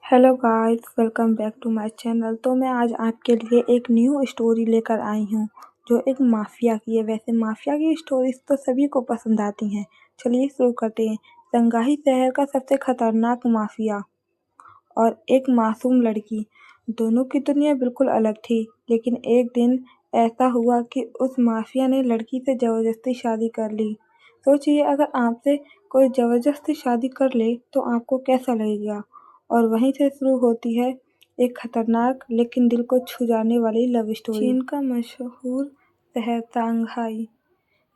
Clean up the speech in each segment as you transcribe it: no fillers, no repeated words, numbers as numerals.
Hello guys, welcome back to my channel. तो मैं आज आपके लिए एक न्यू स्टोरी लेकर आई हूँ जो एक माफिया की है। वैसे माफिया की स्टोरीज तो सभी को पसंद आती हैं। चलिए शुरू करते हैं। शंघाई शहर का सबसे खतरनाक माफिया और एक मासूम लड़की, दोनों की दुनिया बिल्कुल अलग थी। लेकिन एक दिन ऐसा हुआ कि उस माफिया ने लड़की से ज़बरदस्ती शादी कर ली। सोचिए, अगर आपसे कोई ज़बरदस्ती शादी कर ले तो आपको कैसा लगेगा। और वहीं से शुरू होती है एक खतरनाक लेकिन दिल को छू जाने वाली लव स्टोरी। चीन का मशहूर शहर शंघाई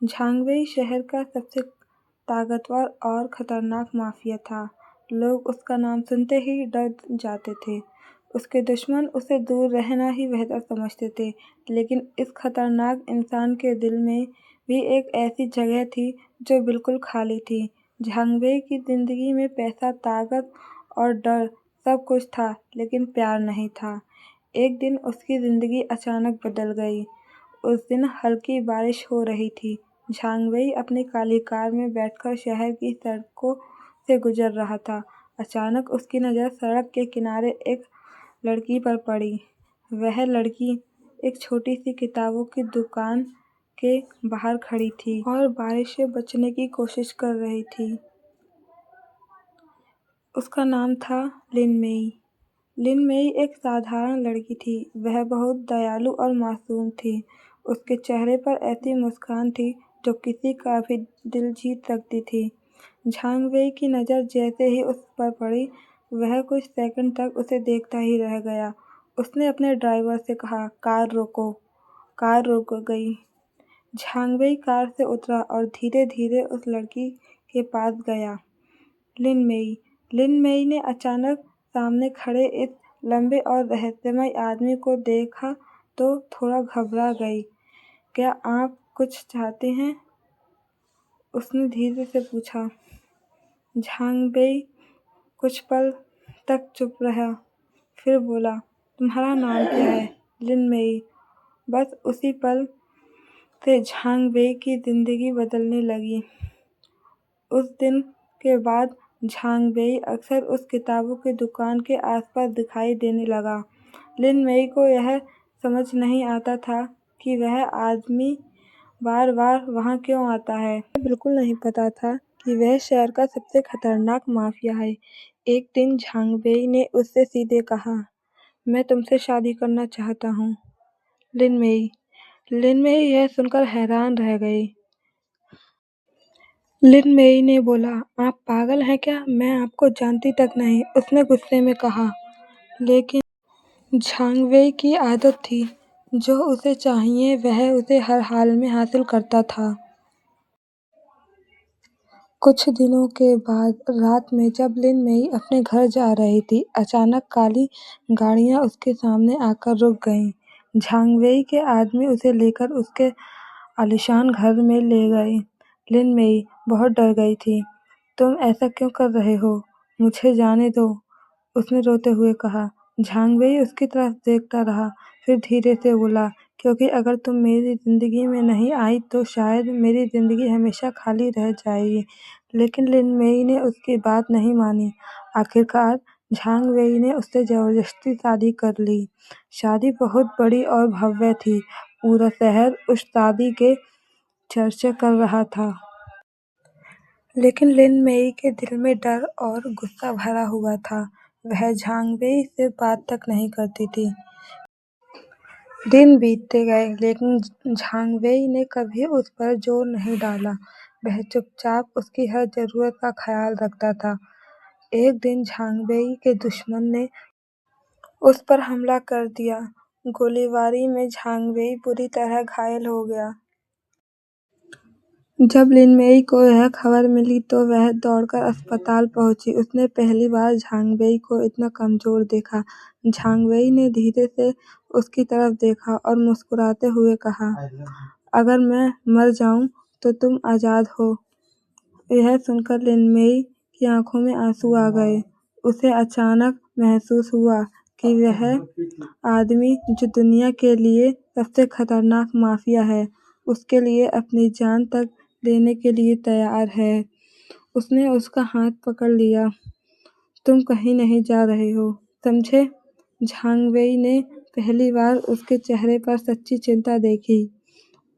झांगवेई शहर का सबसे ताकतवर और खतरनाक माफिया था। लोग उसका नाम सुनते ही डर जाते थे। उसके दुश्मन उसे दूर रहना ही बेहतर समझते थे। लेकिन इस खतरनाक इंसान के दिल में भी एक ऐसी जगह थी जो बिल्कुल खाली थी। झांगवेई की जिंदगी में पैसा, ताकत और डर सब कुछ था, लेकिन प्यार नहीं था। एक दिन उसकी जिंदगी अचानक बदल गई। उस दिन हल्की बारिश हो रही थी। झांगवेई अपनी काली कार में बैठकर शहर की सड़कों से गुजर रहा था। अचानक उसकी नज़र सड़क के किनारे एक लड़की पर पड़ी। वह लड़की एक छोटी सी किताबों की दुकान के बाहर खड़ी थी और बारिश से बचने की कोशिश कर रही थी। उसका नाम था लिन मेई। लिन मेई एक साधारण लड़की थी। वह बहुत दयालु और मासूम थी। उसके चेहरे पर ऐसी मुस्कान थी जो किसी का भी दिल जीत सकती थी। झांगवेई की नज़र जैसे ही उस पर पड़ी, वह कुछ सेकंड तक उसे देखता ही रह गया। उसने अपने ड्राइवर से कहा, कार रोको। कार रुक गई। झांगवेई कार से उतरा और धीरे धीरे उस लड़की के पास गया। लिन मेई। लिन मेई ने अचानक सामने खड़े इस लंबे और रहस्यमय आदमी को देखा तो थोड़ा घबरा गई। क्या आप कुछ चाहते हैं? उसने धीरे से पूछा। झांगबेई कुछ पल तक चुप रहा, फिर बोला, तुम्हारा नाम क्या है? लिन मेई। बस उसी पल से झांगबेई की जिंदगी बदलने लगी। उस दिन के बाद झांगबेई अक्सर उस किताबों की दुकान के आसपास दिखाई देने लगा। लिन मेई को यह समझ नहीं आता था कि वह आदमी बार बार वहाँ क्यों आता है। बिल्कुल नहीं पता था कि वह शहर का सबसे खतरनाक माफिया है। एक दिन झांगबेई ने उससे सीधे कहा, मैं तुमसे शादी करना चाहता हूँ। लिन मेई। लिन मेई यह सुनकर हैरान रह गई। लिन मेई ने बोला, आप पागल हैं क्या? मैं आपको जानती तक नहीं। उसने गुस्से में कहा। लेकिन झांगवेई की आदत थी, जो उसे चाहिए वह उसे हर हाल में हासिल करता था। कुछ दिनों के बाद रात में जब लिन मेई अपने घर जा रही थी, अचानक काली गाड़ियां उसके सामने आकर रुक गईं। झांगवेई के आदमी उसे लेकर उसके आलीशान घर में ले गए। लिन मेई बहुत डर गई थी। तुम ऐसा क्यों कर रहे हो? मुझे जाने दो, उसने रोते हुए कहा। झांगवेई उसकी तरफ देखता रहा, फिर धीरे से बोला, क्योंकि अगर तुम मेरी जिंदगी में नहीं आई तो शायद मेरी जिंदगी हमेशा खाली रह जाएगी। लेकिन लिन मेई ने उसकी बात नहीं मानी। आखिरकार झांगवेई ने उससे जबरदस्ती शादी कर ली। शादी बहुत बड़ी और भव्य थी। पूरा शहर उस शादी के चर्चा कर रहा था। लेकिन लिन मेई के दिल में डर और गुस्सा भरा हुआ था। वह झांगवेई से बात तक नहीं करती थी। दिन बीतते गए, लेकिन झांगवेई ने कभी उस पर जोर नहीं डाला। वह चुपचाप उसकी हर जरूरत का ख्याल रखता था। एक दिन झांगवेई के दुश्मन ने उस पर हमला कर दिया। गोलीबारी में झांगवेई बुरी तरह घायल हो गया। जब लिन मेई को यह खबर मिली तो वह दौड़कर अस्पताल पहुंची। उसने पहली बार झांगवेई को इतना कमजोर देखा। झांगवेई ने धीरे से उसकी तरफ देखा और मुस्कुराते हुए कहा, अगर मैं मर जाऊं तो तुम आजाद हो। यह सुनकर लिन मेई की आंखों में आंसू आ गए। उसे अचानक महसूस हुआ कि वह आदमी जो दुनिया के लिए सबसे खतरनाक माफिया है, उसके लिए अपनी जान तक देने के लिए तैयार है। उसने उसका हाथ पकड़ लिया। तुम कहीं नहीं जा रहे हो, समझे। झांग वेई ने पहली बार उसके चेहरे पर सच्ची चिंता देखी।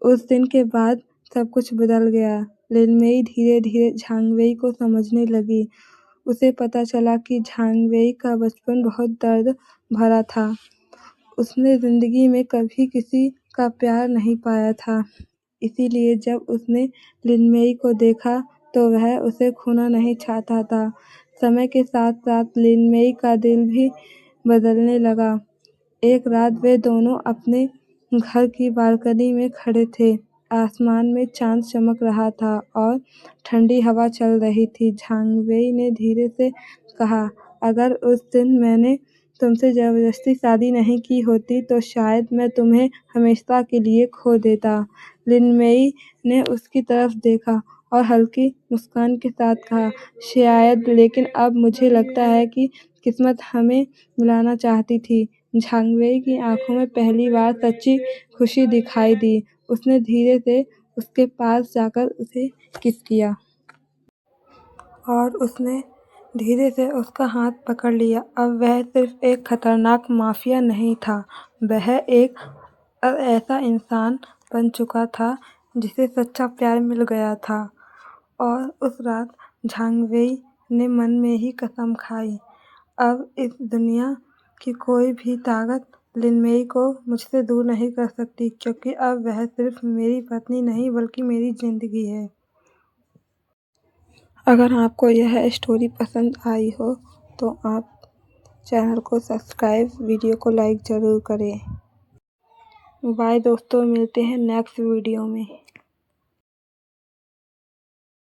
उस दिन के बाद सब कुछ बदल गया। लिन मेई धीरे धीरे झांग वेई को समझने लगी। उसे पता चला कि झांग वेई का बचपन बहुत दर्द भरा था। उसने जिंदगी में कभी किसी का प्यार नहीं पाया था, इसीलिए जब उसने लिन मेई को देखा तो वह उसे खोना नहीं चाहता था। समय के साथ साथ लिन मेई का दिल भी बदलने लगा। एक रात वे दोनों अपने घर की बालकनी में खड़े थे। आसमान में चांद चमक रहा था और ठंडी हवा चल रही थी। झांग वेई ने धीरे से कहा, अगर उस दिन मैंने तुमसे जबरदस्ती शादी नहीं की होती तो शायद मैं तुम्हें हमेशा के लिए खो देता। लिन मेई ने उसकी तरफ देखा और हल्की मुस्कान के साथ कहा, शायद, लेकिन अब मुझे लगता है कि किस्मत हमें मिलाना चाहती थी। झांग वेई की आंखों में पहली बार सच्ची खुशी दिखाई दी। उसने धीरे से उसके पास जाकर उसे किस किया और उसने धीरे से उसका हाथ पकड़ लिया। अब वह सिर्फ एक खतरनाक माफिया नहीं था, वह एक ऐसा इंसान बन चुका था जिसे सच्चा प्यार मिल गया था। और उस रात झांग वेई ने मन में ही कसम खाई, अब इस दुनिया की कोई भी ताकत लिन मेई को मुझसे दूर नहीं कर सकती, क्योंकि अब वह सिर्फ मेरी पत्नी नहीं बल्कि मेरी जिंदगी है। अगर आपको यह स्टोरी पसंद आई हो तो आप चैनल को सब्सक्राइब, वीडियो को लाइक ज़रूर करें। बाय दोस्तों, मिलते हैं नेक्स्ट वीडियो में।